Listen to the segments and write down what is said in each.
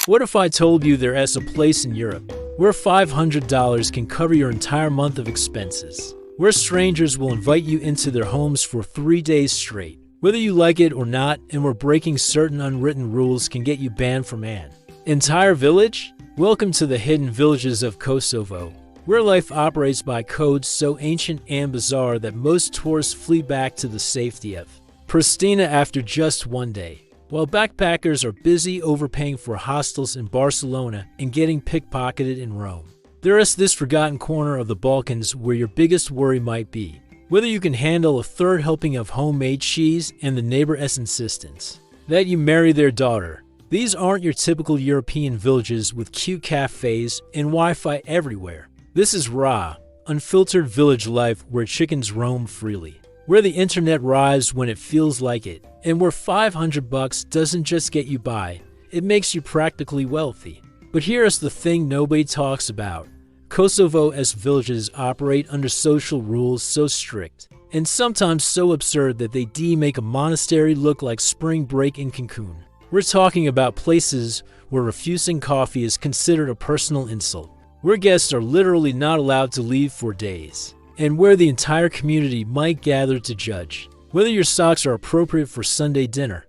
What if I told you there is a place in Europe where $500 can cover your entire month of expenses? Where strangers will invite you into their homes for 3 days straight, whether you like it or not, and where breaking certain unwritten rules can get you banned from an entire village? Welcome to the hidden villages of Kosovo, where life operates by codes so ancient and bizarre that most tourists flee back to the safety of Pristina after just one day. While backpackers are busy overpaying for hostels in Barcelona and getting pickpocketed in Rome, there is this forgotten corner of the Balkans where your biggest worry might be whether you can handle a third helping of homemade cheese and the neighbor's insistence that you marry their daughter. These aren't your typical European villages with cute cafes and Wi-Fi everywhere. This is raw, unfiltered village life where chickens roam freely, where the internet rises when it feels like it, and where $500 doesn't just get you by, it makes you practically wealthy. But here's the thing nobody talks about. Kosovo's villages operate under social rules so strict, and sometimes so absurd that they make a monastery look like spring break in Cancun. We're talking about places where refusing coffee is considered a personal insult, where guests are literally not allowed to leave for days, and where the entire community might gather to judge whether your socks are appropriate for Sunday dinner.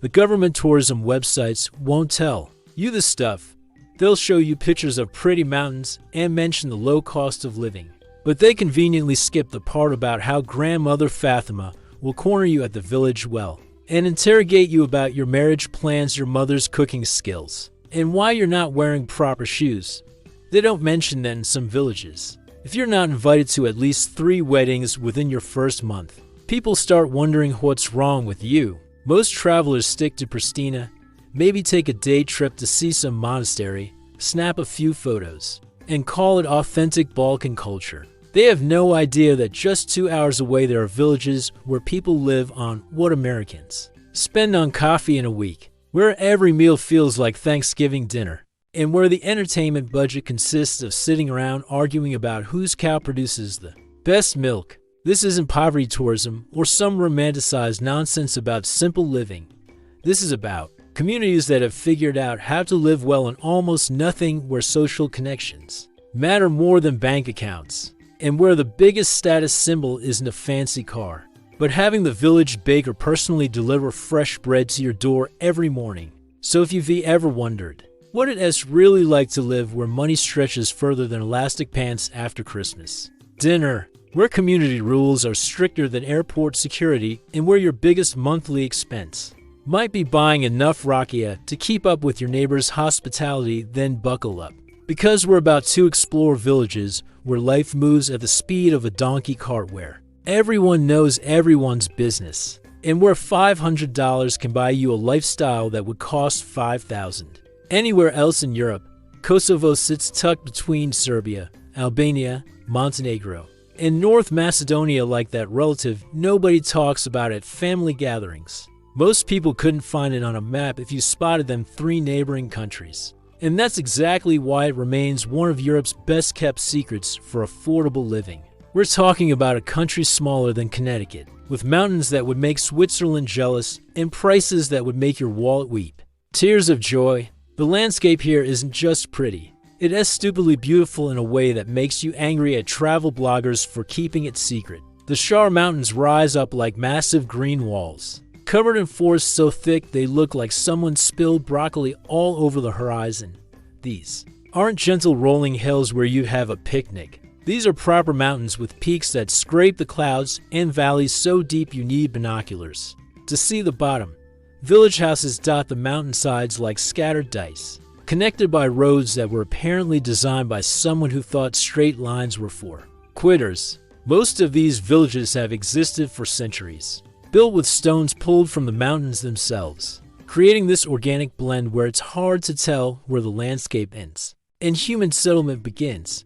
The government tourism websites won't tell you this stuff. They'll show you pictures of pretty mountains and mention the low cost of living. But they conveniently skip the part about how grandmother Fatima will corner you at the village well and interrogate you about your marriage plans, your mother's cooking skills, and why you're not wearing proper shoes. They don't mention that in some villages, if you're not invited to at least 3 weddings within your first month, people start wondering what's wrong with you. Most travelers stick to Pristina, maybe take a day trip to see some monastery, snap a few photos, and call it authentic Balkan culture. They have no idea that just 2 hours away there are villages where people live on what Americans spend on coffee in a week, where every meal feels like Thanksgiving dinner, and where the entertainment budget consists of sitting around arguing about whose cow produces the best milk. This isn't poverty tourism or some romanticized nonsense about simple living. This is about communities that have figured out how to live well on almost nothing, where social connections matter more than bank accounts, and where the biggest status symbol isn't a fancy car, but having the village baker personally deliver fresh bread to your door every morning. So if you've ever wondered what it is really like to live where money stretches further than elastic pants after Christmas dinner, where community rules are stricter than airport security, and where your biggest monthly expense might be buying enough Rakia to keep up with your neighbor's hospitality, then buckle up. Because we're about to explore villages where life moves at the speed of a donkey cart, where everyone knows everyone's business, and where $500 can buy you a lifestyle that would cost $5,000 anywhere else in Europe. Kosovo sits tucked between Serbia, Albania, Montenegro, and North Macedonia, like that relative nobody talks about at family gatherings. Most people couldn't find it on a map if you spotted them 3 neighboring countries. And that's exactly why it remains one of Europe's best kept secrets for affordable living. We're talking about a country smaller than Connecticut, with mountains that would make Switzerland jealous and prices that would make your wallet weep tears of joy. The landscape here isn't just pretty. It is stupidly beautiful in a way that makes you angry at travel bloggers for keeping it secret. The Shar Mountains rise up like massive green walls, covered in forests so thick they look like someone spilled broccoli all over the horizon. These aren't gentle rolling hills where you'd have a picnic. These are proper mountains with peaks that scrape the clouds and valleys so deep you need binoculars to see the bottom. Village houses dot the mountainsides like scattered dice, connected by roads that were apparently designed by someone who thought straight lines were for quitters. Most of these villages have existed for centuries, built with stones pulled from the mountains themselves, creating this organic blend where it's hard to tell where the landscape ends and human settlement begins.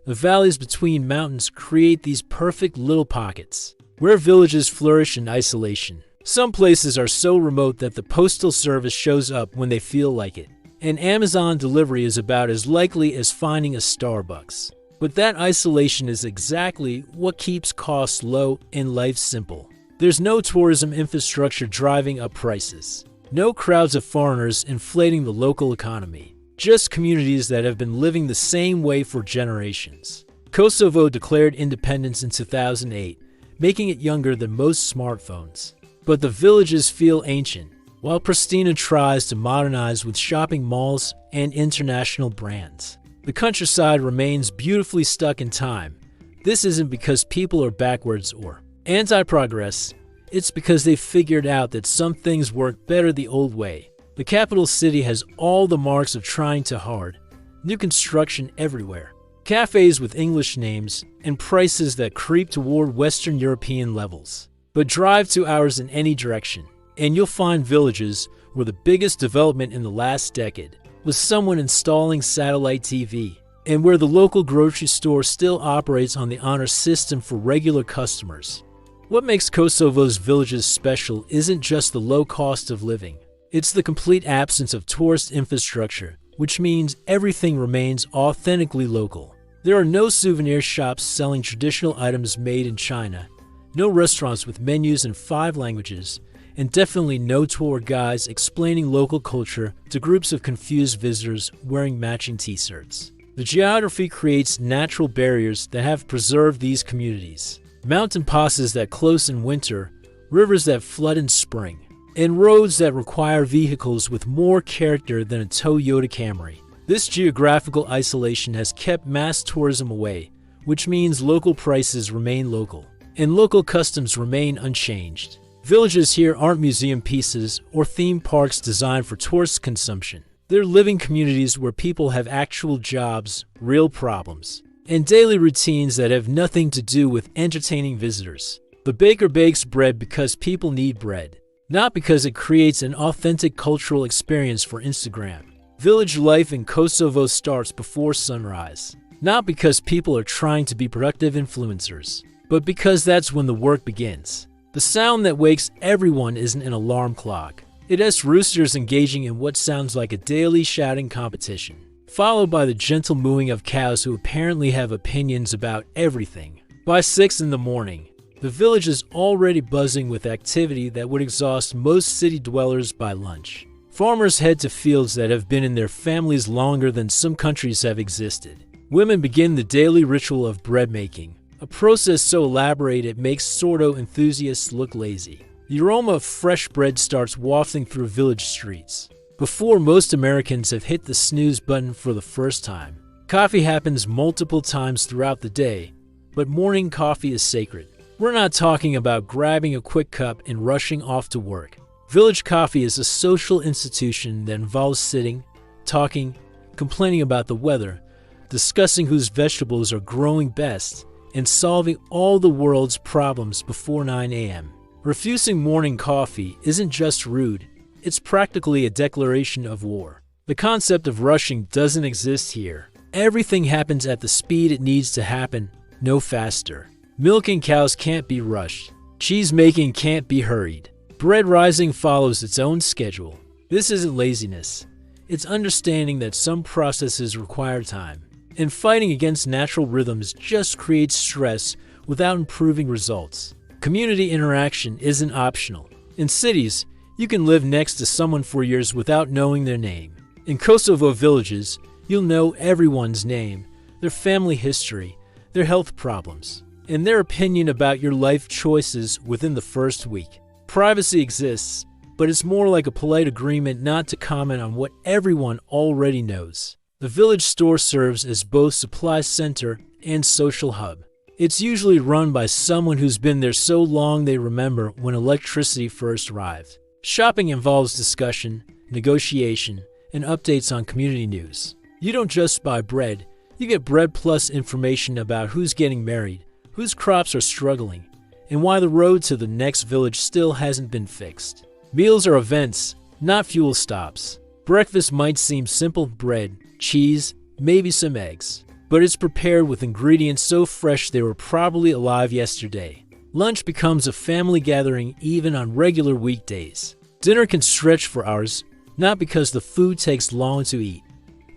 The valleys between mountains create these perfect little pockets where villages flourish in isolation. Some places are so remote that the postal service shows up when they feel like it, and Amazon delivery is about as likely as finding a Starbucks. But that isolation is exactly what keeps costs low and life simple. There's no tourism infrastructure driving up prices, No crowds of foreigners inflating the local economy. Just communities that have been living the same way for generations. Kosovo declared independence in 2008, making it younger than most smartphones. But the villages feel ancient, while Pristina tries to modernize with shopping malls and international brands. The countryside remains beautifully stuck in time. This isn't because people are backwards or anti-progress. It's because they've figured out that some things work better the old way. The capital city has all the marks of trying too hard. New construction everywhere. Cafes with English names and prices that creep toward Western European levels. But drive 2 hours in any direction, and you'll find villages where the biggest development in the last decade was someone installing satellite TV, and where the local grocery store still operates on the honor system for regular customers. What makes Kosovo's villages special isn't just the low cost of living. It's the complete absence of tourist infrastructure, which means everything remains authentically local. There are no souvenir shops selling traditional items made in China, no restaurants with menus in 5 languages, and definitely no tour guides explaining local culture to groups of confused visitors wearing matching t-shirts. The geography creates natural barriers that have preserved these communities. Mountain passes that close in winter, rivers that flood in spring, and roads that require vehicles with more character than a Toyota Camry. This geographical isolation has kept mass tourism away, which means local prices remain local, and local customs remain unchanged. Villages here aren't museum pieces or theme parks designed for tourist consumption. They're living communities where people have actual jobs, real problems, and daily routines that have nothing to do with entertaining visitors. The baker bakes bread because people need bread, not because it creates an authentic cultural experience for Instagram. Village life in Kosovo starts before sunrise, not because people are trying to be productive influencers, but because that's when the work begins. The sound that wakes everyone isn't an alarm clock. It has roosters engaging in what sounds like a daily shouting competition, followed by the gentle mooing of cows who apparently have opinions about everything. By 6 in the morning, the village is already buzzing with activity that would exhaust most city dwellers by lunch. Farmers head to fields that have been in their families longer than some countries have existed. Women begin the daily ritual of bread making, a process so elaborate it makes sourdough enthusiasts look lazy. The aroma of fresh bread starts wafting through village streets before most Americans have hit the snooze button for the first time. Coffee happens multiple times throughout the day, but morning coffee is sacred. We're not talking about grabbing a quick cup and rushing off to work. Village coffee is a social institution that involves sitting, talking, complaining about the weather, discussing whose vegetables are growing best, and solving all the world's problems before 9 a.m. Refusing morning coffee isn't just rude, it's practically a declaration of war. The concept of rushing doesn't exist here. Everything happens at the speed it needs to happen, no faster. Milking cows can't be rushed. Cheese making can't be hurried. Bread rising follows its own schedule. This isn't laziness. It's understanding that some processes require time. And fighting against natural rhythms just creates stress without improving results. Community interaction isn't optional. In cities, you can live next to someone for years without knowing their name. In Kosovo villages, you'll know everyone's name, their family history, their health problems, and their opinion about your life choices within the first week. Privacy exists, but it's more like a polite agreement not to comment on what everyone already knows. The village store serves as both supply center and social hub. It's usually run by someone who's been there so long they remember when electricity first arrived. Shopping involves discussion, negotiation, and updates on community news. You don't just buy bread, you get bread plus information about who's getting married, whose crops are struggling, and why the road to the next village still hasn't been fixed. Meals are events, not fuel stops. Breakfast might seem simple: bread, cheese, maybe some eggs, but it's prepared with ingredients so fresh they were probably alive yesterday. Lunch becomes a family gathering even on regular weekdays. Dinner can stretch for hours, not because the food takes long to eat,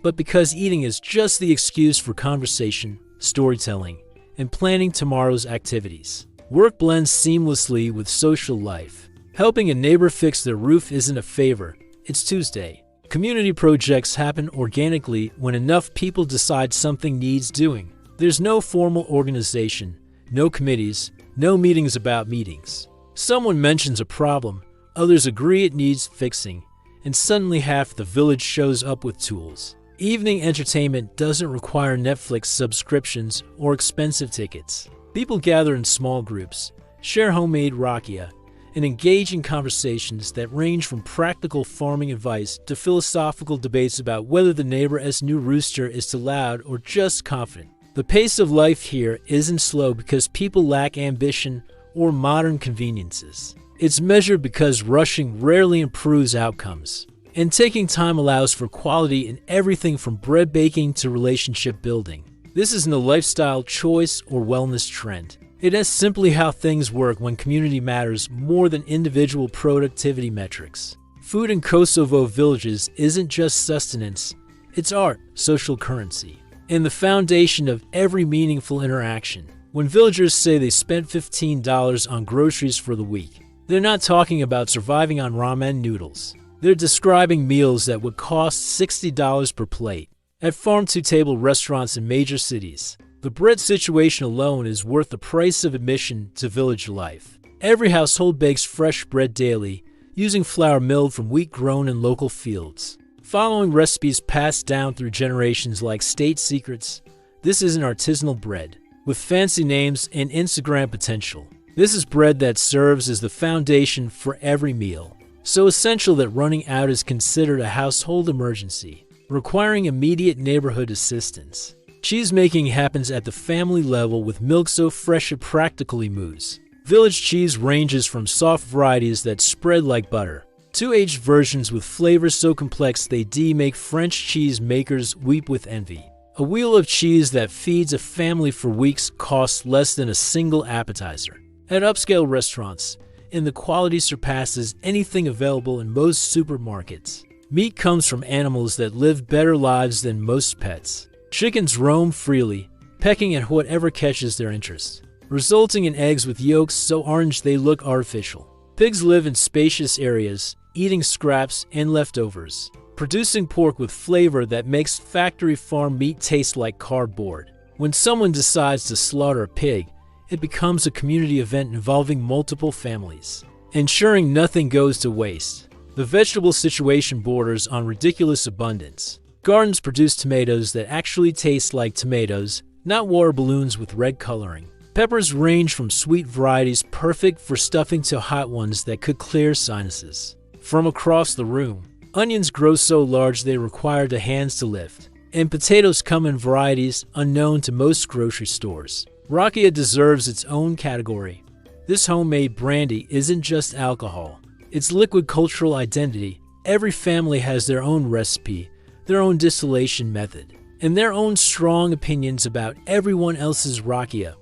but because eating is just the excuse for conversation, storytelling, and planning tomorrow's activities. Work blends seamlessly with social life. Helping a neighbor fix their roof isn't a favor, it's Tuesday. Community projects happen organically when enough people decide something needs doing. There's no formal organization, no committees, no meetings about meetings. Someone mentions a problem, others agree it needs fixing, and suddenly half the village shows up with tools. Evening entertainment doesn't require Netflix subscriptions or expensive tickets. People gather in small groups, share homemade rakia, and engage in conversations that range from practical farming advice to philosophical debates about whether the neighbor's new rooster is too loud or just confident. The pace of life here isn't slow because people lack ambition or modern conveniences. It's measured because rushing rarely improves outcomes. And taking time allows for quality in everything from bread baking to relationship building. This isn't a lifestyle choice or wellness trend. It is simply how things work when community matters more than individual productivity metrics. Food in Kosovo villages isn't just sustenance, it's art, social currency, and the foundation of every meaningful interaction. When villagers say they spent $15 on groceries for the week, they're not talking about surviving on ramen noodles. They're describing meals that would cost $60 per plate at farm-to-table restaurants in major cities. The bread situation alone is worth the price of admission to village life. Every household bakes fresh bread daily, using flour milled from wheat grown in local fields. Following recipes passed down through generations like state secrets, this isn't artisanal bread with fancy names and Instagram potential. This is bread that serves as the foundation for every meal. So essential that running out is considered a household emergency, requiring immediate neighborhood assistance. Cheese making happens at the family level with milk so fresh it practically moves. Village cheese ranges from soft varieties that spread like butter to aged versions with flavors so complex they make French cheese makers weep with envy. A wheel of cheese that feeds a family for weeks costs less than a single appetizer at upscale restaurants, and the quality surpasses anything available in most supermarkets. Meat comes from animals that live better lives than most pets. Chickens roam freely, pecking at whatever catches their interest, resulting in eggs with yolks so orange they look artificial. Pigs live in spacious areas, eating scraps and leftovers, producing pork with flavor that makes factory farm meat taste like cardboard. When someone decides to slaughter a pig, it becomes a community event involving multiple families, ensuring nothing goes to waste. The vegetable situation borders on ridiculous abundance. Gardens produce tomatoes that actually taste like tomatoes, not water balloons with red coloring. Peppers range from sweet varieties perfect for stuffing to hot ones that could clear sinuses. From across the room, onions grow so large they require the hands to lift. And potatoes come in varieties unknown to most grocery stores. Rakia deserves its own category. This homemade brandy isn't just alcohol. It's liquid cultural identity. Every family has their own recipe, their own distillation method, and their own strong opinions about everyone else's rakia.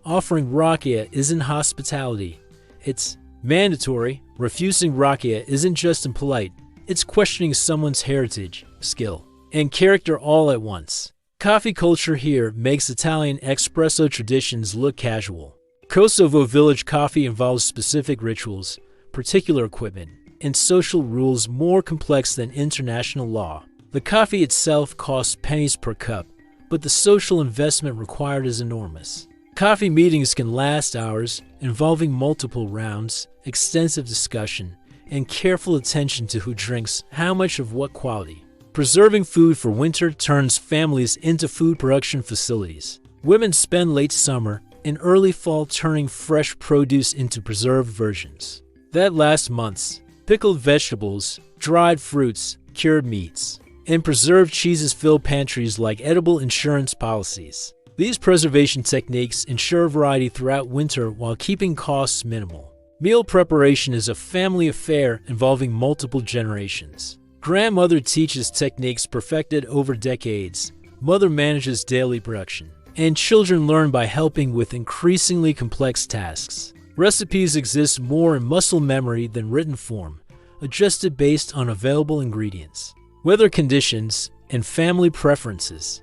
Offering rakia isn't hospitality. It's mandatory. Refusing rakia isn't just impolite. It's questioning someone's heritage, skill, and character all at once. Coffee culture here makes Italian espresso traditions look casual. Kosovo village coffee involves specific rituals, particular equipment, and social rules more complex than international law. The coffee itself costs pennies per cup, but the social investment required is enormous. Coffee meetings can last hours, involving multiple rounds, extensive discussion, and careful attention to who drinks, how much of what quality. Preserving food for winter turns families into food production facilities. Women spend late summer and early fall turning fresh produce into preserved versions that last months. Pickled vegetables, dried fruits, cured meats, and preserved cheeses fill pantries like edible insurance policies. These preservation techniques ensure variety throughout winter while keeping costs minimal. Meal preparation is a family affair involving multiple generations. Grandmother teaches techniques perfected over decades. Mother manages daily production. And children learn by helping with increasingly complex tasks. Recipes exist more in muscle memory than written form, adjusted based on available ingredients, weather conditions, and family preferences.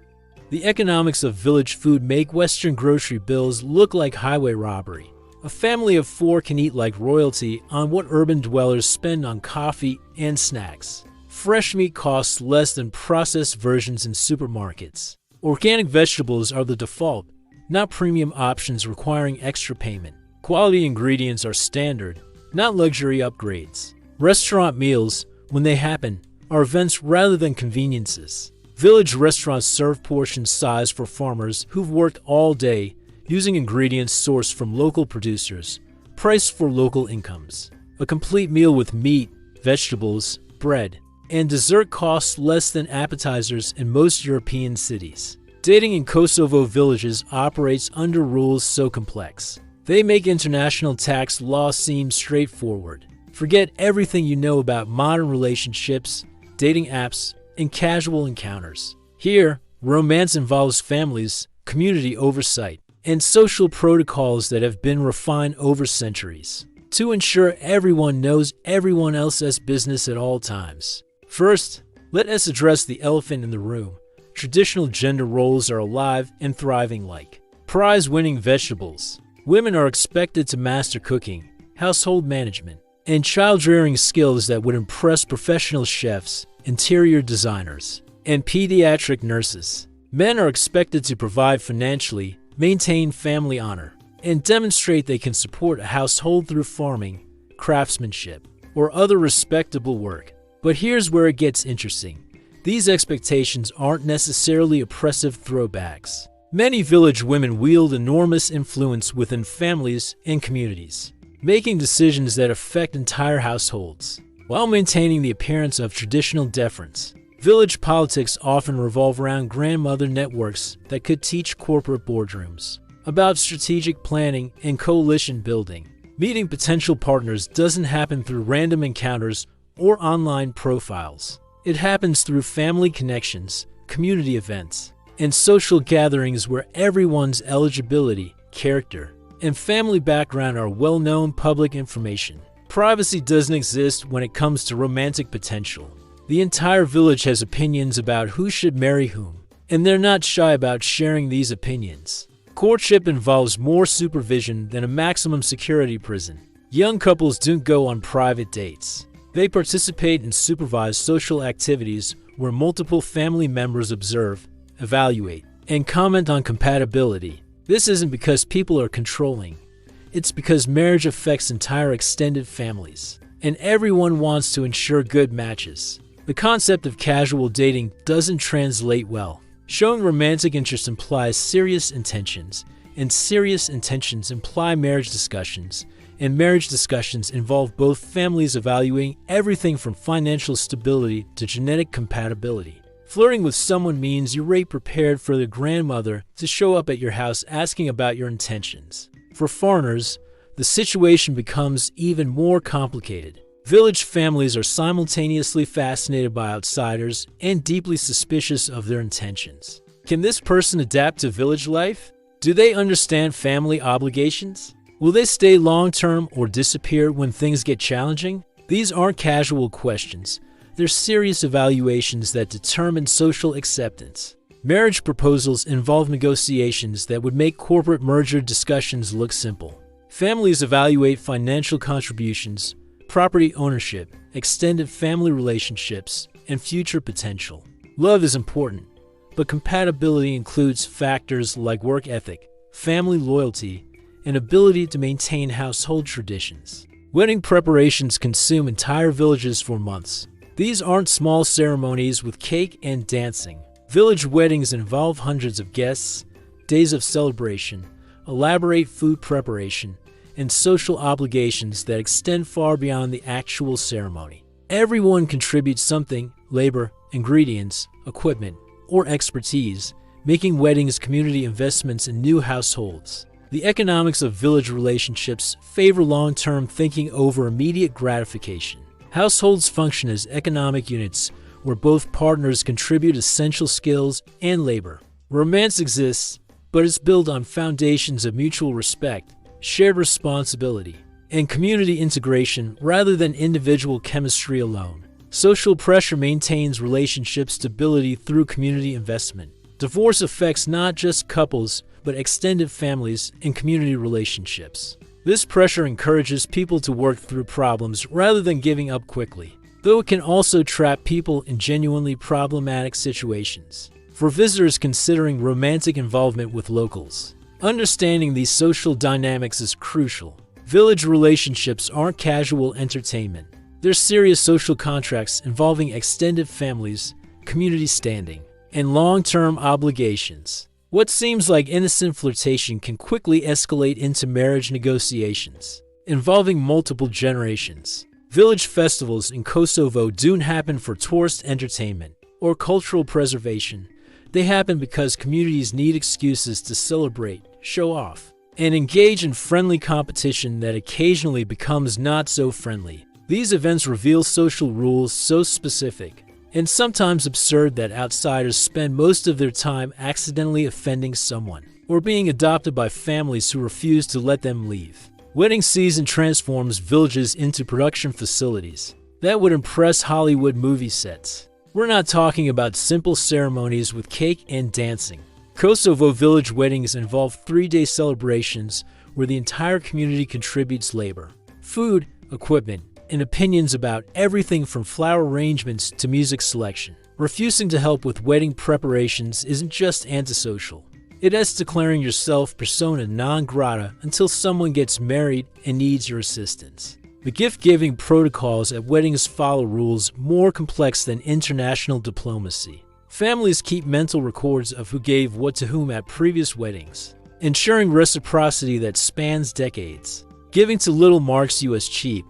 The economics of village food make Western grocery bills look like highway robbery. A family of 4 can eat like royalty on what urban dwellers spend on coffee and snacks. Fresh meat costs less than processed versions in supermarkets. Organic vegetables are the default, not premium options requiring extra payment. Quality ingredients are standard, not luxury upgrades. Restaurant meals, when they happen, are events rather than conveniences. Village restaurants serve portions sized for farmers who've worked all day, using ingredients sourced from local producers, priced for local incomes. A complete meal with meat, vegetables, bread, and dessert costs less than appetizers in most European cities. Dating in Kosovo villages operates under rules so complex. They make international tax law seem straightforward. Forget everything you know about modern relationships, dating apps, and casual encounters. Here, romance involves families, community oversight, and social protocols that have been refined over centuries to ensure everyone knows everyone else's business at all times. First, let us address the elephant in the room. Traditional gender roles are alive and thriving like prize-winning vegetables. Women are expected to master cooking, household management, and child-rearing skills that would impress professional chefs, interior designers, and pediatric nurses. Men are expected to provide financially, maintain family honor, and demonstrate they can support a household through farming, craftsmanship, or other respectable work. But here's where it gets interesting. These expectations aren't necessarily oppressive throwbacks. Many village women wield enormous influence within families and communities, making decisions that affect entire households, while maintaining the appearance of traditional deference. Village politics often revolve around grandmother networks that could teach corporate boardrooms about strategic planning and coalition building. Meeting potential partners doesn't happen through random encounters or online profiles. It happens through family connections, community events, and social gatherings where everyone's eligibility, character, and family background are well-known public information. Privacy doesn't exist when it comes to romantic potential. The entire village has opinions about who should marry whom, and they're not shy about sharing these opinions. Courtship involves more supervision than a maximum security prison. Young couples don't go on private dates. They participate in supervised social activities where multiple family members observe, evaluate, and comment on compatibility. This isn't because people are controlling. It's because marriage affects entire extended families, and everyone wants to ensure good matches. The concept of casual dating doesn't translate well. Showing romantic interest implies serious intentions, and serious intentions imply marriage discussions, and marriage discussions involve both families evaluating everything from financial stability to genetic compatibility. Flirting with someone means you're already prepared for the grandmother to show up at your house asking about your intentions. For foreigners, the situation becomes even more complicated. Village families are simultaneously fascinated by outsiders and deeply suspicious of their intentions. Can this person adapt to village life? Do they understand family obligations? Will they stay long-term or disappear when things get challenging? These aren't casual questions. They're serious evaluations that determine social acceptance. Marriage proposals involve negotiations that would make corporate merger discussions look simple. Families evaluate financial contributions, property ownership, extended family relationships, and future potential. Love is important, but compatibility includes factors like work ethic, family loyalty, and ability to maintain household traditions. Wedding preparations consume entire villages for months. These aren't small ceremonies with cake and dancing. Village weddings involve hundreds of guests, days of celebration, elaborate food preparation, and social obligations that extend far beyond the actual ceremony. Everyone contributes something: labor, ingredients, equipment, or expertise, making weddings community investments in new households. The economics of village relationships favor long-term thinking over immediate gratification. Households function as economic units where both partners contribute essential skills and labor. Romance exists, but it's built on foundations of mutual respect, shared responsibility, and community integration rather than individual chemistry alone. Social pressure maintains relationship stability through community investment. Divorce affects not just couples, but extended families and community relationships. This pressure encourages people to work through problems rather than giving up quickly, though it can also trap people in genuinely problematic situations. For visitors considering romantic involvement with locals, understanding these social dynamics is crucial. Village relationships aren't casual entertainment. They're serious social contracts involving extended families, community standing, and long-term obligations. What seems like innocent flirtation can quickly escalate into marriage negotiations, involving multiple generations. Village festivals in Kosovo don't happen for tourist entertainment or cultural preservation. They happen because communities need excuses to celebrate, show off, and engage in friendly competition that occasionally becomes not so friendly. These events reveal social rules so specific and sometimes absurd that outsiders spend most of their time accidentally offending someone or being adopted by families who refuse to let them leave. Wedding season transforms villages into production facilities that would impress Hollywood movie sets. We're not talking about simple ceremonies with cake and dancing. Kosovo village weddings involve 3-day celebrations where the entire community contributes labor, food, equipment, and opinions about everything from flower arrangements to music selection. Refusing to help with wedding preparations isn't just antisocial. It is declaring yourself persona non grata until someone gets married and needs your assistance. The gift-giving protocols at weddings follow rules more complex than international diplomacy. Families keep mental records of who gave what to whom at previous weddings, ensuring reciprocity that spans decades. Giving too little marks you as cheap,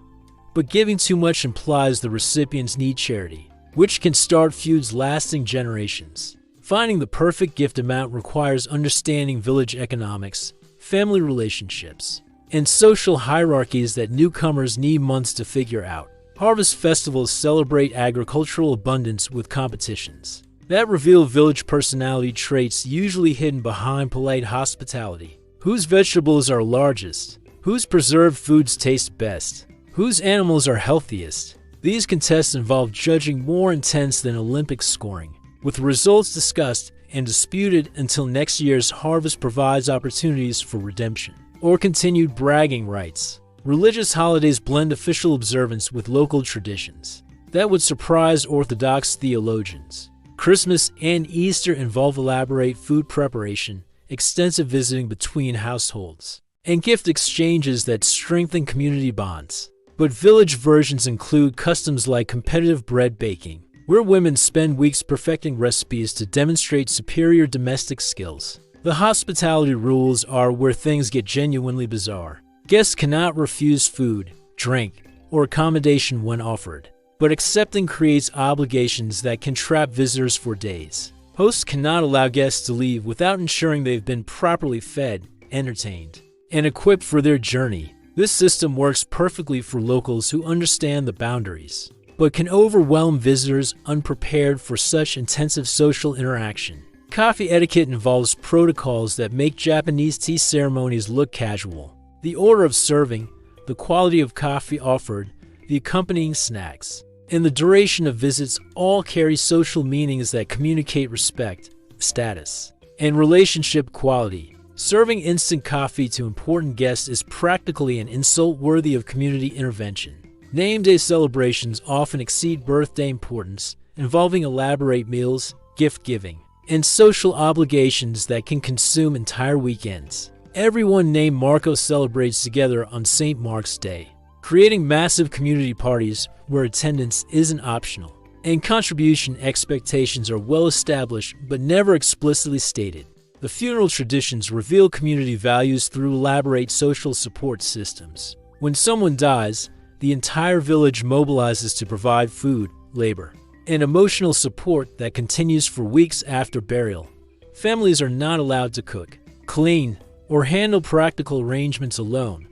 but giving too much implies the recipients need charity, which can start feuds lasting generations. Finding the perfect gift amount requires understanding village economics, family relationships, and social hierarchies that newcomers need months to figure out. Harvest festivals celebrate agricultural abundance with competitions that reveal village personality traits usually hidden behind polite hospitality. Whose vegetables are largest? Whose preserved foods taste best? Whose animals are healthiest? These contests involve judging more intense than Olympic scoring, with results discussed and disputed until next year's harvest provides opportunities for redemption or continued bragging rights. Religious holidays blend official observance with local traditions that would surprise Orthodox theologians. Christmas and Easter involve elaborate food preparation, extensive visiting between households, and gift exchanges that strengthen community bonds. But village versions include customs like competitive bread baking, where women spend weeks perfecting recipes to demonstrate superior domestic skills. The hospitality rules are where things get genuinely bizarre. Guests cannot refuse food, drink, or accommodation when offered, but accepting creates obligations that can trap visitors for days. Hosts cannot allow guests to leave without ensuring they've been properly fed, entertained, and equipped for their journey. This system works perfectly for locals who understand the boundaries, but can overwhelm visitors unprepared for such intensive social interaction. Coffee etiquette involves protocols that make Japanese tea ceremonies look casual. The order of serving, the quality of coffee offered, the accompanying snacks, and the duration of visits all carry social meanings that communicate respect, status, and relationship quality. Serving instant coffee to important guests is practically an insult worthy of community intervention. Name day celebrations often exceed birthday importance, involving elaborate meals, gift-giving, and social obligations that can consume entire weekends. Everyone named Marco celebrates together on St. Mark's Day, creating massive community parties where attendance isn't optional, and contribution expectations are well established but never explicitly stated. The funeral traditions reveal community values through elaborate social support systems. When someone dies, the entire village mobilizes to provide food, labor, and emotional support that continues for weeks after burial. Families are not allowed to cook, clean, or handle practical arrangements alone.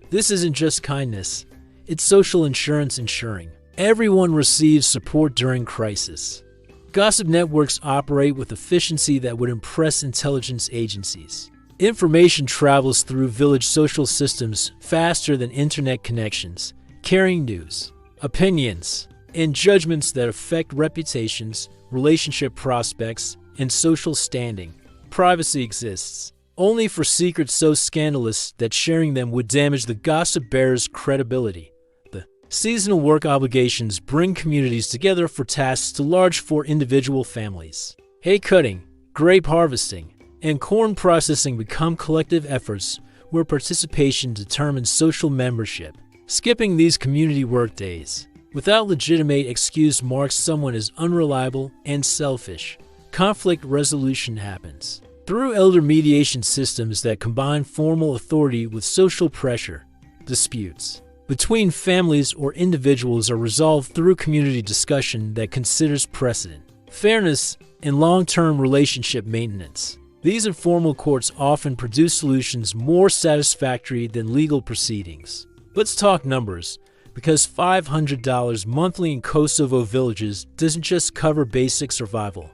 This isn't just kindness, it's social insurance ensuring everyone receives support during crisis. Gossip networks operate with efficiency that would impress intelligence agencies. Information travels through village social systems faster than internet connections, carrying news, opinions, and judgments that affect reputations, relationship prospects, and social standing. Privacy exists only for secrets so scandalous that sharing them would damage the gossip bearer's credibility. The seasonal work obligations bring communities together for tasks too large for individual families. Hay cutting, grape harvesting, and corn processing become collective efforts where participation determines social membership. Skipping these community work days without legitimate excuse marks someone as unreliable and selfish. Conflict resolution happens through elder mediation systems that combine formal authority with social pressure. Disputes between families or individuals are resolved through community discussion that considers precedent, fairness, and long-term relationship maintenance. These informal courts often produce solutions more satisfactory than legal proceedings. Let's talk numbers, because $500 monthly in Kosovo villages doesn't just cover basic survival.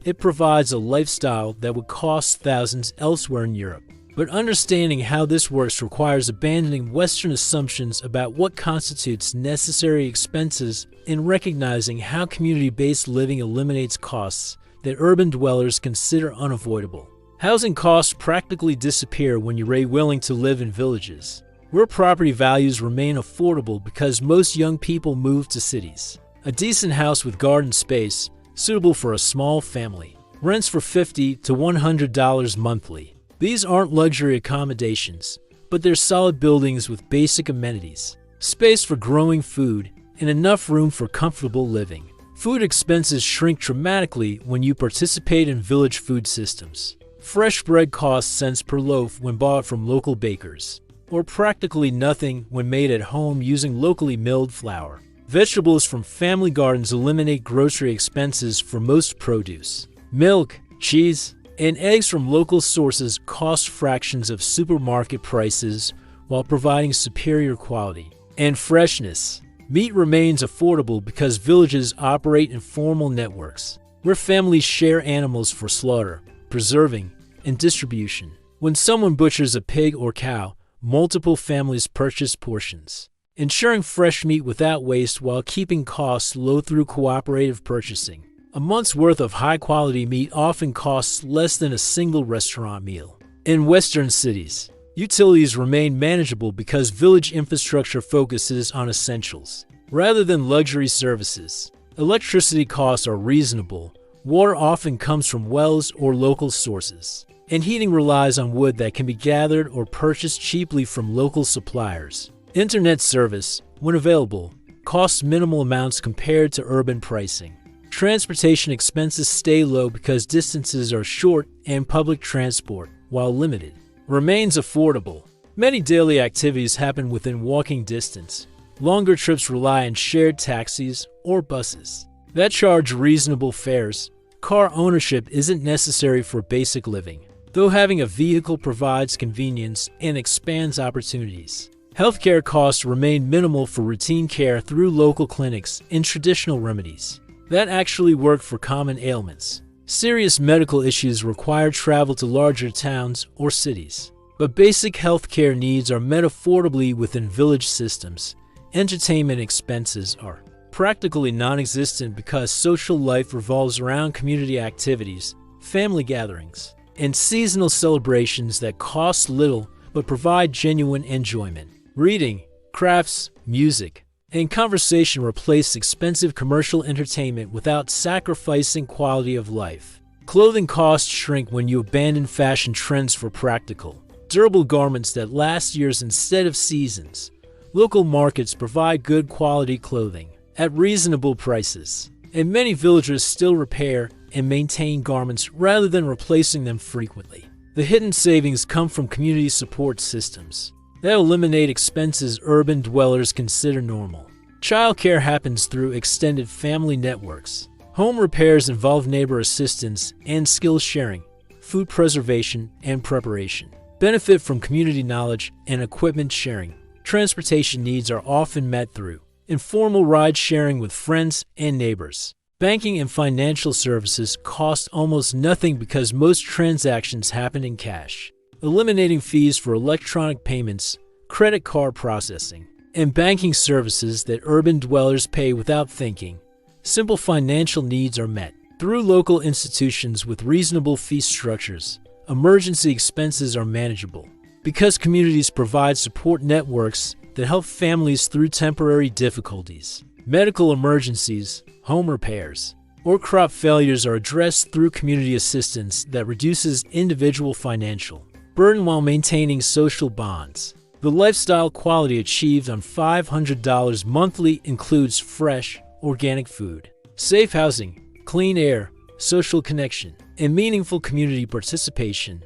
It provides a lifestyle that would cost thousands elsewhere in Europe. But understanding how this works requires abandoning Western assumptions about what constitutes necessary expenses and recognizing how community-based living eliminates costs that urban dwellers consider unavoidable. Housing costs practically disappear when you're willing to live in villages, where property values remain affordable because most young people move to cities. A decent house with garden space, suitable for a small family, rents for $50 to $100 monthly. These aren't luxury accommodations, but they're solid buildings with basic amenities, space for growing food, and enough room for comfortable living. Food expenses shrink dramatically when you participate in village food systems. Fresh bread costs cents per loaf when bought from local bakers, or practically nothing when made at home using locally milled flour. Vegetables from family gardens eliminate grocery expenses for most produce. Milk, cheese, and eggs from local sources cost fractions of supermarket prices while providing superior quality and freshness. Meat remains affordable because villages operate in formal networks, where families share animals for slaughter, preserving, and distribution. When someone butchers a pig or cow, multiple families purchase portions, ensuring fresh meat without waste while keeping costs low through cooperative purchasing. A month's worth of high-quality meat often costs less than a single restaurant meal. In Western cities, utilities remain manageable because village infrastructure focuses on essentials, rather than luxury services. Electricity costs are reasonable, water often comes from wells or local sources, and heating relies on wood that can be gathered or purchased cheaply from local suppliers. Internet service, when available, costs minimal amounts compared to urban pricing. Transportation expenses stay low because distances are short and public transport, while limited, remains affordable. Many daily activities happen within walking distance. Longer trips rely on shared taxis or buses that charge reasonable fares. Car ownership isn't necessary for basic living, though having a vehicle provides convenience and expands opportunities. Healthcare costs remain minimal for routine care through local clinics and traditional remedies that actually work for common ailments. Serious medical issues require travel to larger towns or cities, but basic healthcare needs are met affordably within village systems. Entertainment expenses are practically non-existent because social life revolves around community activities, family gatherings, and seasonal celebrations that cost little but provide genuine enjoyment. Reading, crafts, music, and conversation replace expensive commercial entertainment without sacrificing quality of life. Clothing costs shrink when you abandon fashion trends for practical, durable garments that last years instead of seasons. Local markets provide good quality clothing at reasonable prices, and many villagers still repair and maintain garments rather than replacing them frequently. The hidden savings come from community support systems that eliminate expenses urban dwellers consider normal. Childcare happens through extended family networks. Home repairs involve neighbor assistance and skill sharing. Food preservation and preparation benefit from community knowledge and equipment sharing. Transportation needs are often met through informal ride sharing with friends and neighbors. Banking and financial services cost almost nothing because most transactions happen in cash, eliminating fees for electronic payments, credit card processing, and banking services that urban dwellers pay without thinking. Simple financial needs are met through local institutions with reasonable fee structures. emergency expenses are manageable because communities provide support networks that help families through temporary difficulties. Medical emergencies, home repairs, or crop failures are addressed through community assistance that reduces individual financial burden while maintaining social bonds. The lifestyle quality achieved on $500 monthly includes fresh, organic food, safe housing, clean air, social connection, and meaningful community participation.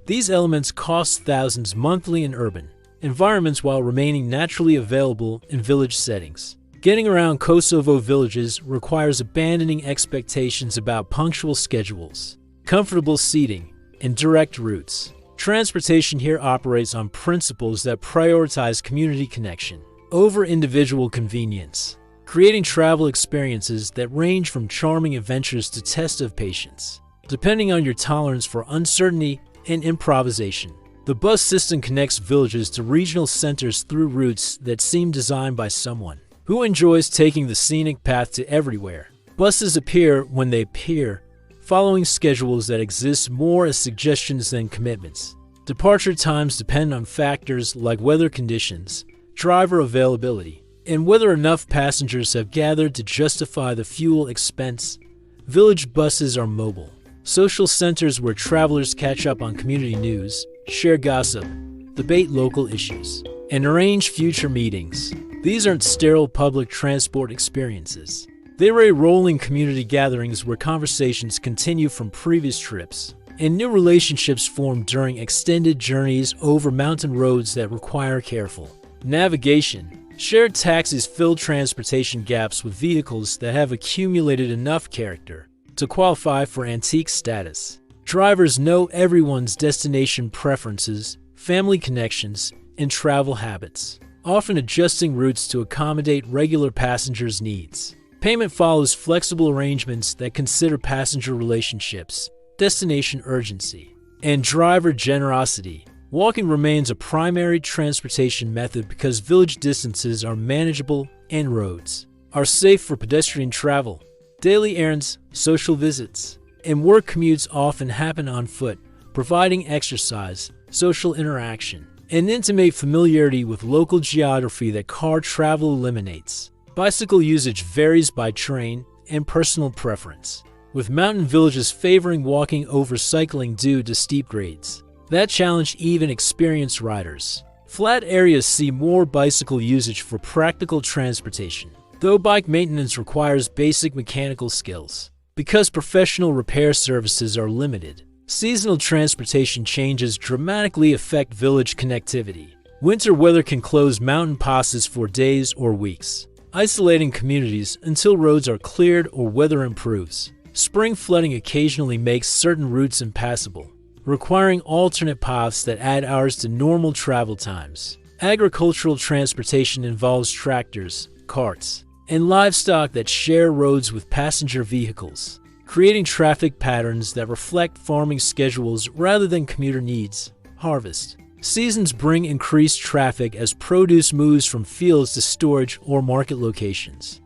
These elements cost thousands monthly in urban environments while remaining naturally available in village settings. Getting around Kosovo villages requires abandoning expectations about punctual schedules, comfortable seating, and direct routes. Transportation here operates on principles that prioritize community connection over individual convenience, creating travel experiences that range from charming adventures to tests of patience, depending on your tolerance for uncertainty and improvisation. The bus system connects villages to regional centers through routes that seem designed by someone who enjoys taking the scenic path to everywhere. Buses appear when they appear, following schedules that exist more as suggestions than commitments. Departure times depend on factors like weather conditions, driver availability, and whether enough passengers have gathered to justify the fuel expense. Village buses are mobile, social centers where travelers catch up on community news, share gossip, debate local issues, and arrange future meetings. These aren't sterile public transport experiences. They are rolling community gatherings where conversations continue from previous trips, and new relationships form during extended journeys over mountain roads that require careful navigation. Shared taxis fill transportation gaps with vehicles that have accumulated enough character to qualify for antique status. Drivers know everyone's destination preferences, family connections, and travel habits, often adjusting routes to accommodate regular passengers' needs. Payment follows flexible arrangements that consider passenger relationships, destination urgency, and driver generosity. Walking remains a primary transportation method because village distances are manageable and roads are safe for pedestrian travel. Daily errands, social visits, and work commutes often happen on foot, providing exercise, social interaction, and intimate familiarity with local geography that car travel eliminates. Bicycle usage varies by terrain and personal preference, with mountain villages favoring walking over cycling due to steep grades that challenge even experienced riders. Flat areas see more bicycle usage for practical transportation, though bike maintenance requires basic mechanical skills. Because professional repair services are limited, seasonal transportation changes dramatically affect village connectivity. Winter weather can close mountain passes for days or weeks, isolating communities until roads are cleared or weather improves. Spring flooding occasionally makes certain routes impassable, requiring alternate paths that add hours to normal travel times. Agricultural transportation involves tractors, carts, and livestock that share roads with passenger vehicles, creating traffic patterns that reflect farming schedules rather than commuter needs. Harvest seasons bring increased traffic as produce moves from fields to storage or market locations.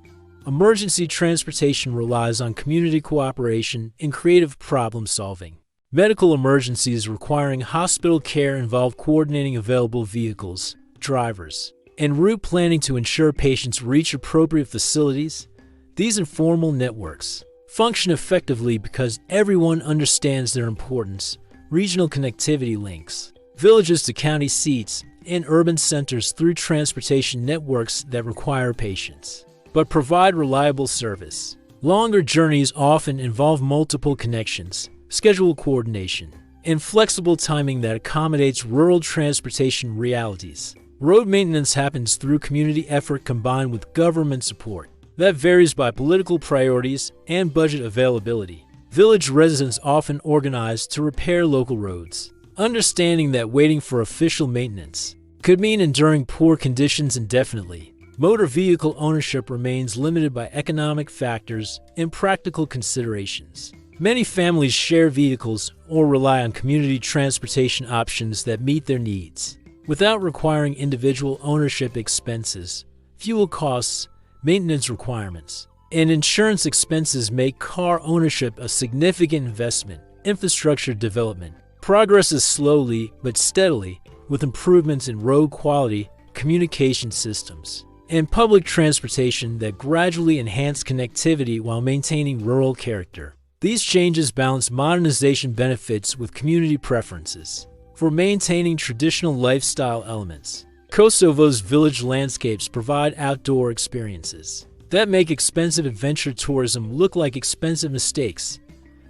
Emergency transportation relies on community cooperation and creative problem solving. Medical emergencies requiring hospital care involve coordinating available vehicles, drivers, and route planning to ensure patients reach appropriate facilities. These informal networks function effectively because everyone understands their importance. Regional connectivity links villages to county seats and urban centers through transportation networks that require patience, but provide reliable service. Longer journeys often involve multiple connections, schedule coordination, and flexible timing that accommodates rural transportation realities. Road maintenance happens through community effort combined with government support that varies by political priorities and budget availability. Village residents often organize to repair local roads, understanding that waiting for official maintenance could mean enduring poor conditions indefinitely. Motor vehicle ownership remains limited by economic factors and practical considerations. Many families share vehicles or rely on community transportation options that meet their needs, without requiring individual ownership. Expenses, fuel costs, maintenance requirements, and insurance expenses make car ownership a significant investment. Infrastructure development Progress is slowly but steadily, with improvements in road quality, communication systems, and public transportation that gradually enhance connectivity while maintaining rural character. These changes balance modernization benefits with community preferences for maintaining traditional lifestyle elements. Kosovo's village landscapes provide outdoor experiences that make expensive adventure tourism look like expensive mistakes.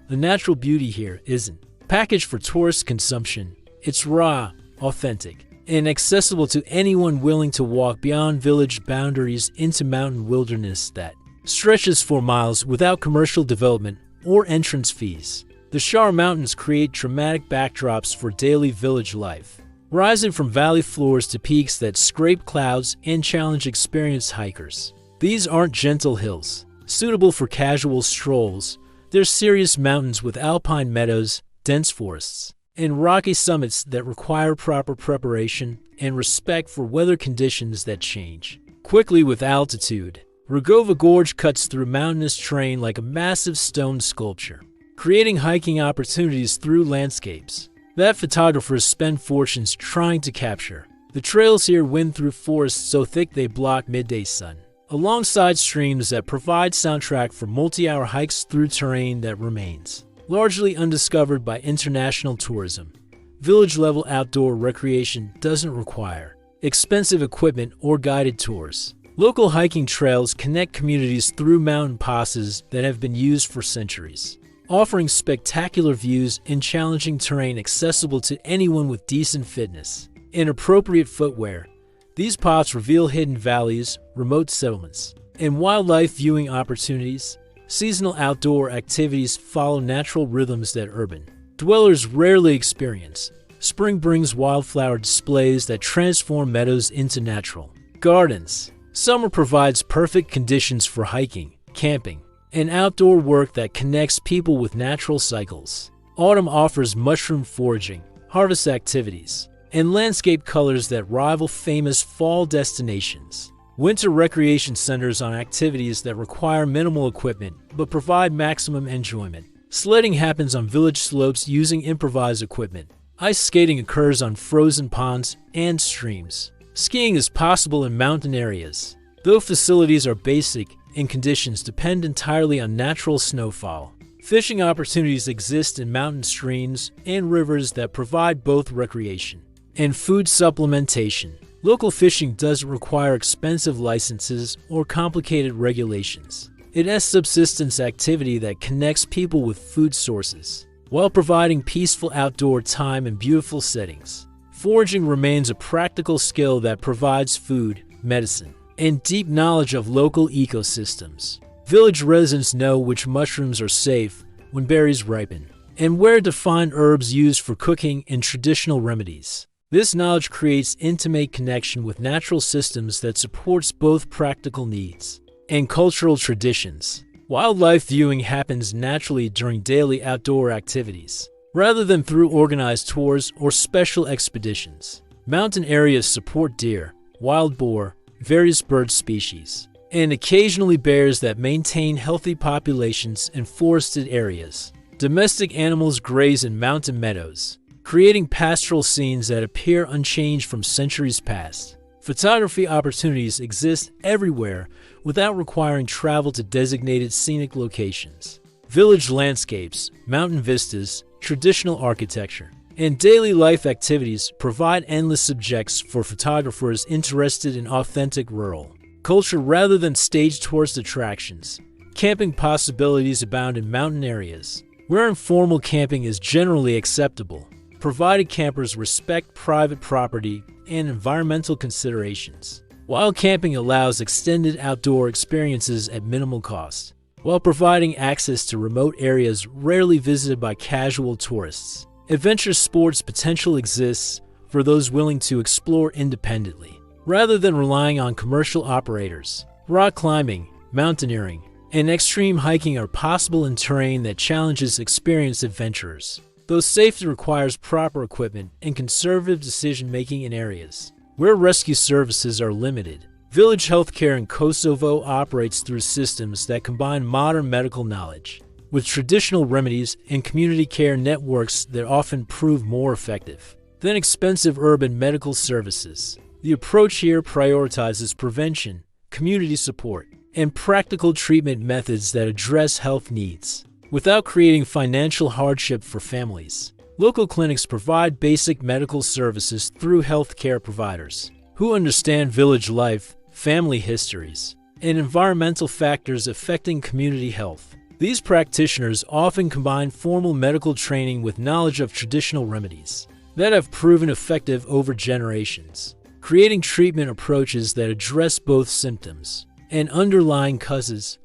The natural beauty here isn't packaged for tourist consumption. It's raw, authentic, and accessible to anyone willing to walk beyond village boundaries into mountain wilderness that stretches for miles without commercial development or entrance fees. The Shar Mountains create dramatic backdrops for daily village life, rising from valley floors to peaks that scrape clouds and challenge experienced hikers. These aren't gentle hills, suitable for casual strolls. They're serious mountains with alpine meadows, dense forests, and rocky summits that require proper preparation and respect for weather conditions that change quickly with altitude. Rugova Gorge cuts through mountainous terrain like a massive stone sculpture, creating hiking opportunities through landscapes that photographers spend fortunes trying to capture. The trails here wind through forests so thick they block midday sun, alongside streams that provide soundtrack for multi-hour hikes through terrain that remains largely undiscovered by international tourism. Village-level outdoor recreation doesn't require expensive equipment or guided tours. Local hiking trails connect communities through mountain passes that have been used for centuries, offering spectacular views in challenging terrain accessible to anyone with decent fitness and appropriate footwear. These paths reveal hidden valleys, remote settlements, and wildlife viewing opportunities. Seasonal outdoor activities follow natural rhythms that urban dwellers rarely experience. Spring brings wildflower displays that transform meadows into natural gardens. Summer provides perfect conditions for hiking, camping, and outdoor work that connects people with natural cycles. Autumn offers mushroom foraging, harvest activities, and landscape colors that rival famous fall destinations. Winter recreation centers on activities that require minimal equipment but provide maximum enjoyment. Sledding happens on village slopes using improvised equipment. Ice skating occurs on frozen ponds and streams. Skiing is possible in mountain areas, though facilities are basic and conditions depend entirely on natural snowfall. Fishing opportunities exist in mountain streams and rivers that provide both recreation and food supplementation. Local fishing doesn't require expensive licenses or complicated regulations. It is subsistence activity that connects people with food sources, while providing peaceful outdoor time in beautiful settings. Foraging remains a practical skill that provides food, medicine, and deep knowledge of local ecosystems. Village residents know which mushrooms are safe when berries ripen, and where to find herbs used for cooking and traditional remedies. This knowledge creates intimate connection with natural systems that supports both practical needs and cultural traditions. Wildlife viewing happens naturally during daily outdoor activities, rather than through organized tours or special expeditions. Mountain areas support deer, wild boar, various bird species, and occasionally bears that maintain healthy populations in forested areas. Domestic animals graze in mountain meadows, creating pastoral scenes that appear unchanged from centuries past. Photography opportunities exist everywhere without requiring travel to designated scenic locations. Village landscapes, mountain vistas, traditional architecture, and daily life activities provide endless subjects for photographers interested in authentic rural culture rather than staged tourist attractions. Camping possibilities abound in mountain areas, where informal camping is generally acceptable, provided campers respect private property and environmental considerations. Wild camping allows extended outdoor experiences at minimal cost, while providing access to remote areas rarely visited by casual tourists. Adventure sports potential exists for those willing to explore independently, rather than relying on commercial operators. Rock climbing, mountaineering, and extreme hiking are possible in terrain that challenges experienced adventurers, though safety requires proper equipment and conservative decision-making in areas where rescue services are limited. Village healthcare in Kosovo operates through systems that combine modern medical knowledge with traditional remedies and community care networks that often prove more effective than expensive urban medical services. The approach here prioritizes prevention, community support, and practical treatment methods that address health needs without creating financial hardship for families. Local clinics provide basic medical services through healthcare providers who understand village life, family histories, and environmental factors affecting community health. These practitioners often combine formal medical training with knowledge of traditional remedies that have proven effective over generations, creating treatment approaches that address both symptoms and underlying causes.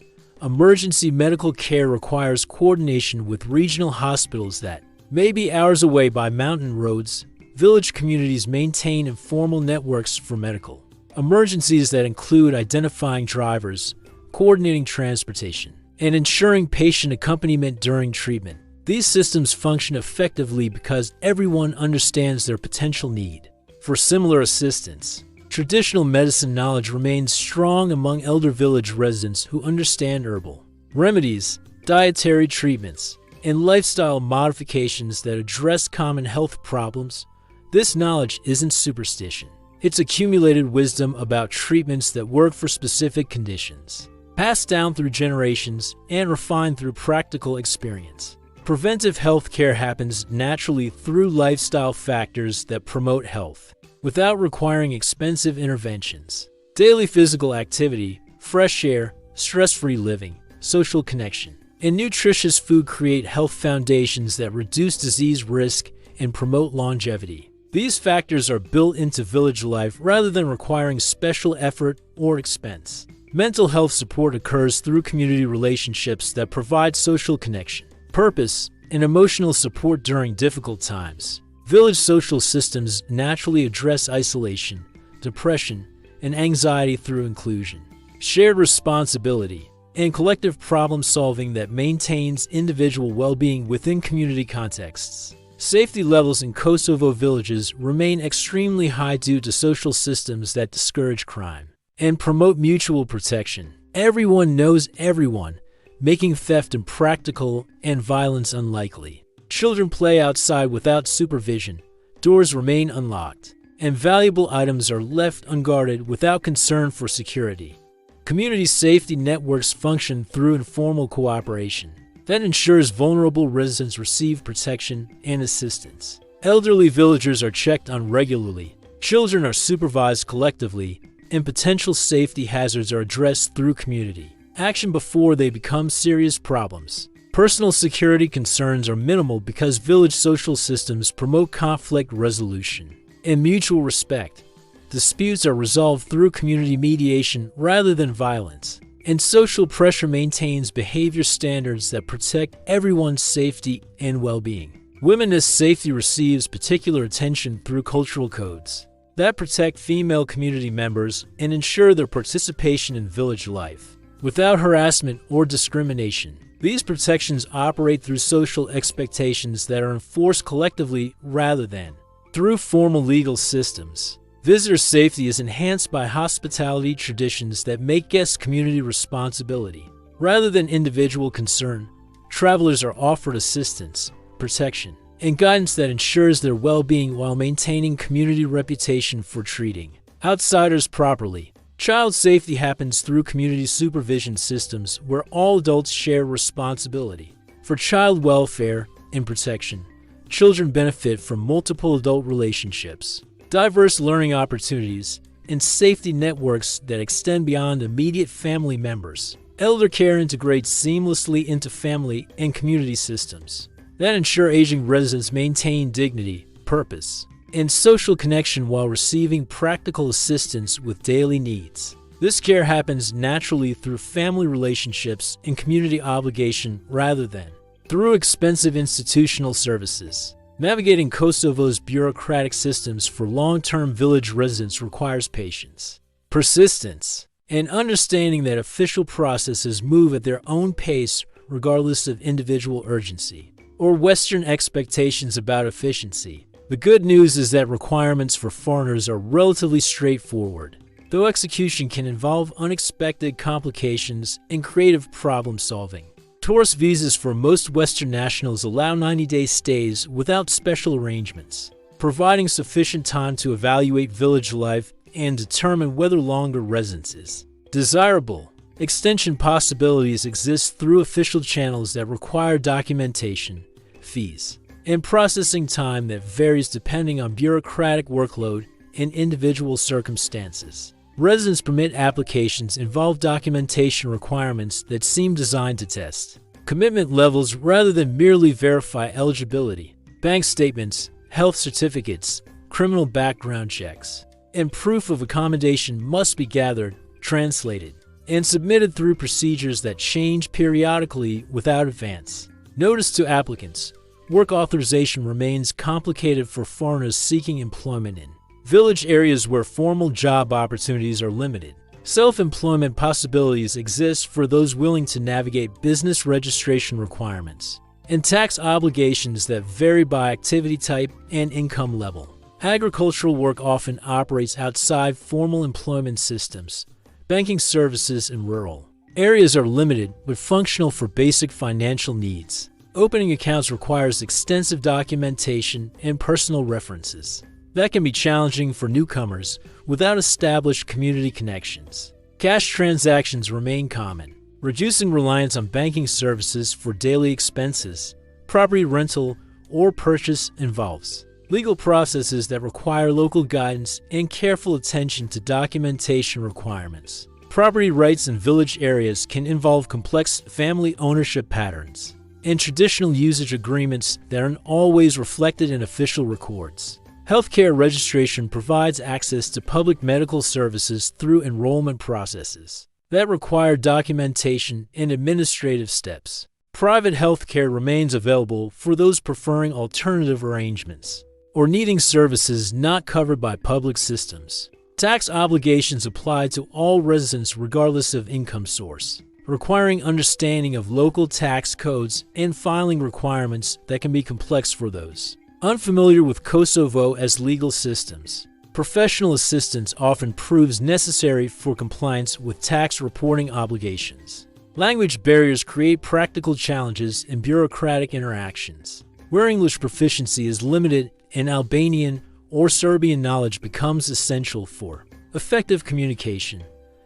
Emergency medical care requires coordination with regional hospitals that may be hours away by mountain roads. Village communities maintain informal networks for medical emergencies that include identifying drivers, coordinating transportation, and ensuring patient accompaniment during treatment. These systems function effectively because everyone understands their potential need for similar assistance. Traditional medicine knowledge remains strong among elder village residents who understand herbal remedies, dietary treatments, and lifestyle modifications that address common health problems. This knowledge isn't superstition. It's accumulated wisdom about treatments that work for specific conditions, passed down through generations and refined through practical experience. Preventive health care happens naturally through lifestyle factors that promote health without requiring expensive interventions. Daily physical activity, fresh air, stress-free living, social connection, and nutritious food create health foundations that reduce disease risk and promote longevity. These factors are built into village life rather than requiring special effort or expense. Mental health support occurs through community relationships that provide social connection, purpose, and emotional support during difficult times. Village social systems naturally address isolation, depression, and anxiety through inclusion, shared responsibility, and collective problem-solving that maintains individual well-being within community contexts. Safety levels in Kosovo villages remain extremely high due to social systems that discourage crime and promote mutual protection. Everyone knows everyone, making theft impractical and violence unlikely. Children play outside without supervision, doors remain unlocked, and valuable items are left unguarded without concern for security. Community safety networks function through informal cooperation that ensures vulnerable residents receive protection and assistance. Elderly villagers are checked on regularly, children are supervised collectively, and potential safety hazards are addressed through community action before they become serious problems. Personal security concerns are minimal because village social systems promote conflict resolution and mutual respect. Disputes are resolved through community mediation rather than violence, and social pressure maintains behavior standards that protect everyone's safety and well-being. Women's safety receives particular attention through cultural codes that protect female community members and ensure their participation in village life without harassment or discrimination. These protections operate through social expectations that are enforced collectively rather than through formal legal systems. Visitor safety is enhanced by hospitality traditions that make guests community responsibility rather than individual concern. Travelers are offered assistance, protection, and guidance that ensures their well-being while maintaining community reputation for treating outsiders properly. Child safety happens through community supervision systems where all adults share responsibility for child welfare and protection. Children benefit from multiple adult relationships, diverse learning opportunities, and safety networks that extend beyond immediate family members. Elder care integrates seamlessly into family and community systems that ensure aging residents maintain dignity, purpose, and social connection while receiving practical assistance with daily needs. This care happens naturally through family relationships and community obligation rather than through expensive institutional services. Navigating Kosovo's bureaucratic systems for long-term village residents requires patience, persistence, and understanding that official processes move at their own pace regardless of individual urgency or Western expectations about efficiency. The good news is that requirements for foreigners are relatively straightforward, though execution can involve unexpected complications and creative problem-solving. Tourist visas for most Western nationals allow 90-day stays without special arrangements, providing sufficient time to evaluate village life and determine whether longer residence is desirable. Extension possibilities exist through official channels that require documentation, fees, and processing time that varies depending on bureaucratic workload and individual circumstances. Residence permit applications involve documentation requirements that seem designed to test commitment levels rather than merely verify eligibility. Bank statements, health certificates, criminal background checks, and proof of accommodation must be gathered, translated, and submitted through procedures that change periodically without advance notice to applicants. Work authorization remains complicated for foreigners seeking employment in village areas where formal job opportunities are limited. Self-employment possibilities exist for those willing to navigate business registration requirements and tax obligations that vary by activity type and income level. Agricultural work often operates outside formal employment systems. Banking services in rural areas are limited but functional for basic financial needs. Opening accounts requires extensive documentation and personal references. That can be challenging for newcomers without established community connections. Cash transactions remain common, reducing reliance on banking services for daily expenses. Property rental or purchase involves legal processes that require local guidance and careful attention to documentation requirements. Property rights in village areas can involve complex family ownership patterns and traditional usage agreements that aren't always reflected in official records. Healthcare registration provides access to public medical services through enrollment processes that require documentation and administrative steps. Private healthcare remains available for those preferring alternative arrangements or needing services not covered by public systems. Tax obligations apply to all residents regardless of income source, requiring understanding of local tax codes and filing requirements that can be complex for those unfamiliar with Kosovo as legal systems. Professional assistance often proves necessary for compliance with tax reporting obligations. Language barriers create practical challenges in bureaucratic interactions. Where English proficiency is limited and Albanian or Serbian knowledge becomes essential for effective communication.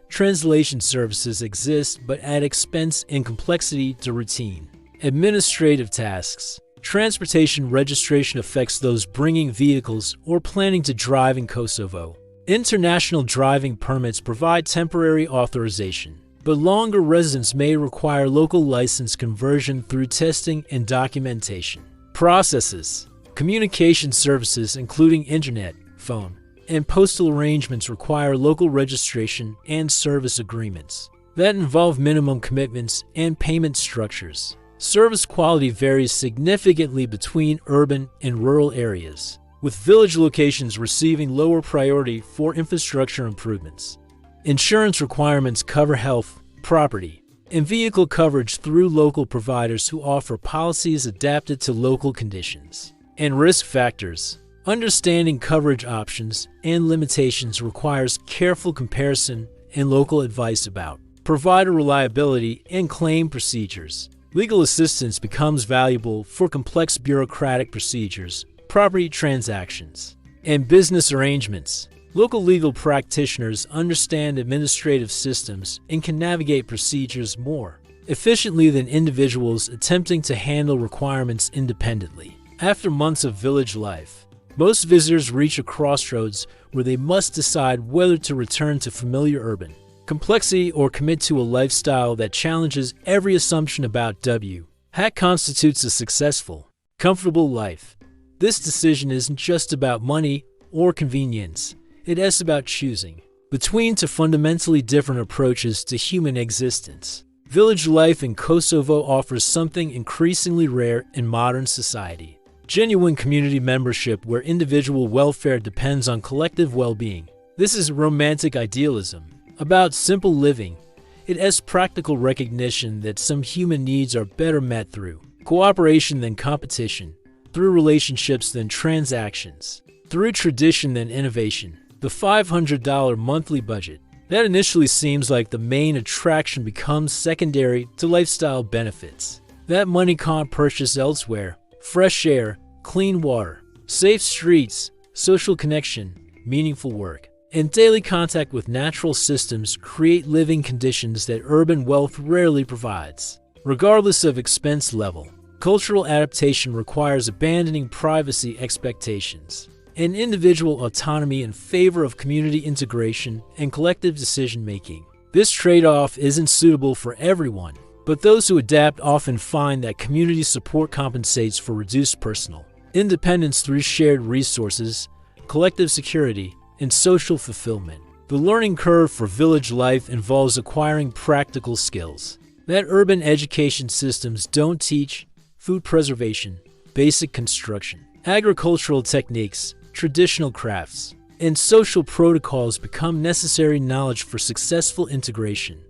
Translation services exist but add expense and complexity to routine administrative tasks. Transportation registration affects those bringing vehicles or planning to drive in Kosovo. International driving permits provide temporary authorization, but longer residence may require local license conversion through testing and documentation processes. Communication services including internet, phone, and postal arrangements require local registration and service agreements that involve minimum commitments and payment structures. Service quality varies significantly between urban and rural areas, with village locations receiving lower priority for infrastructure improvements. Insurance requirements cover health, property, and vehicle coverage through local providers who offer policies adapted to local conditions and risk factors. Understanding coverage options and limitations requires careful comparison and local advice about provider reliability and claim procedures. Legal assistance becomes valuable for complex bureaucratic procedures, property transactions, and business arrangements. Local legal practitioners understand administrative systems and can navigate procedures more efficiently than individuals attempting to handle requirements independently. After months of village life, most visitors reach a crossroads where they must decide whether to return to familiar urban complexity or commit to a lifestyle that challenges every assumption about what constitutes a successful, comfortable life. This decision isn't just about money or convenience. It is about choosing between two fundamentally different approaches to human existence. Village life in Kosovo offers something increasingly rare in modern society: genuine community membership where individual welfare depends on collective well-being. This is romantic idealism about simple living. It has practical recognition that some human needs are better met through cooperation than competition, through relationships than transactions, through tradition than innovation. The $500 monthly budget That initially seems like the main attraction becomes secondary to lifestyle benefits. That money can't purchase elsewhere. Fresh air, clean water, safe streets, social connection, meaningful work, and daily contact with natural systems create living conditions that urban wealth rarely provides. Regardless of expense level, cultural adaptation requires abandoning privacy expectations and individual autonomy in favor of community integration and collective decision-making. This trade-off isn't suitable for everyone, but those who adapt often find that community support compensates for reduced personal independence through shared resources, collective security, and social fulfillment. The learning curve for village life involves acquiring practical skills that urban education systems don't teach: food preservation, basic construction, agricultural techniques, traditional crafts, and social protocols become necessary knowledge for successful integration.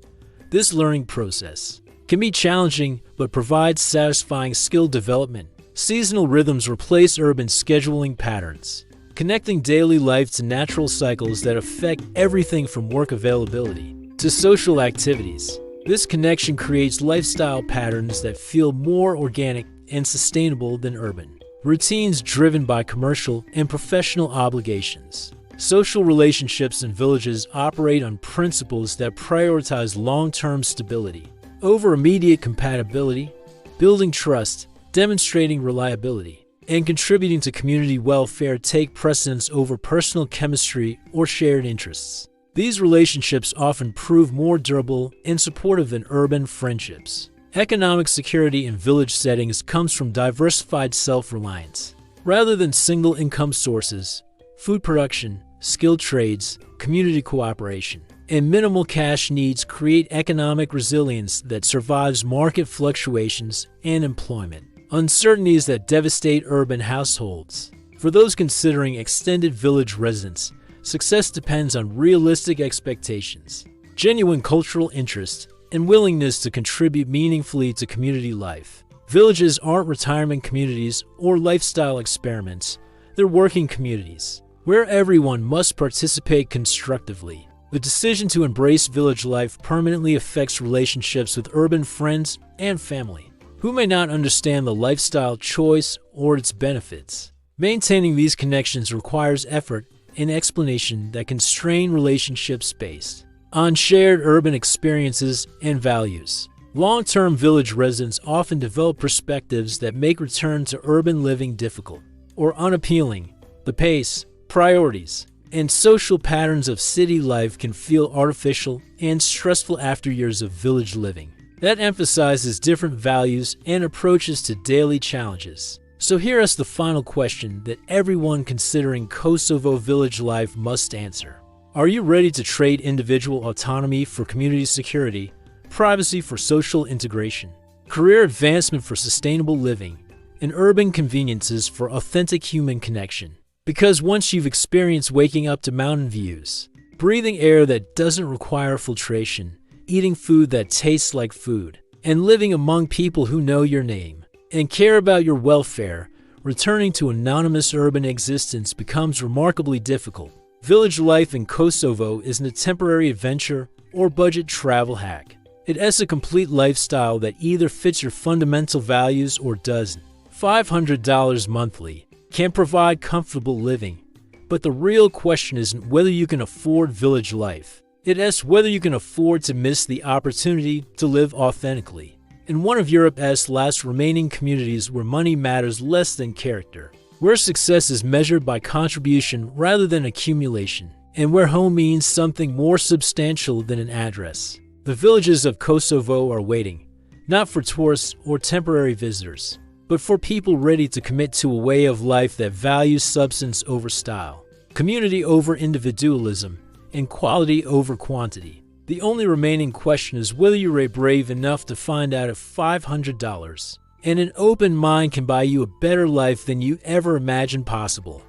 This learning process can be challenging but provides satisfying skill development. Seasonal rhythms replace urban scheduling patterns, connecting daily life to natural cycles that affect everything from work availability to social activities. This connection creates lifestyle patterns that feel more organic and sustainable than urban routines driven by commercial and professional obligations. Social relationships in villages operate on principles that prioritize long-term stability over immediate compatibility, building trust, demonstrating reliability, and contributing to community welfare take precedence over personal chemistry or shared interests. These relationships often prove more durable and supportive than urban friendships. Economic security in village settings comes from diversified self-reliance. Rather than single income sources, food production, skilled trades, community cooperation, and minimal cash needs create economic resilience that survives market fluctuations and employment uncertainties that devastate urban households. For those considering extended village residence, success depends on realistic expectations, genuine cultural interest, and willingness to contribute meaningfully to community life. Villages aren't retirement communities or lifestyle experiments, they're working communities, where everyone must participate constructively. The decision to embrace village life permanently affects relationships with urban friends and family, who may not understand the lifestyle choice or its benefits. Maintaining these connections requires effort and explanation that can strain relationships based on shared urban experiences and values. Long-term village residents often develop perspectives that make return to urban living difficult or unappealing. The pace, priorities, and social patterns of city life can feel artificial and stressful after years of village living. That emphasizes different values and approaches to daily challenges. So here is the final question that everyone considering Kosovo village life must answer. Are you ready to trade individual autonomy for community security, privacy for social integration, career advancement for sustainable living, and urban conveniences for authentic human connection? Because once you've experienced waking up to mountain views, breathing air that doesn't require filtration, eating food that tastes like food, and living among people who know your name and care about your welfare, returning to anonymous urban existence becomes remarkably difficult. Village life in Kosovo isn't a temporary adventure or budget travel hack. It is a complete lifestyle that either fits your fundamental values or doesn't. $500 monthly can provide comfortable living, but the real question isn't whether you can afford village life. It is whether you can afford to miss the opportunity to live authentically in one of Europe's last remaining communities where money matters less than character, where success is measured by contribution rather than accumulation, and where home means something more substantial than an address. The villages of Kosovo are waiting, not for tourists or temporary visitors, but for people ready to commit to a way of life that values substance over style, community over individualism, and quality over quantity. The only remaining question is whether you're brave enough to find out if $500 and an open mind can buy you a better life than you ever imagined possible.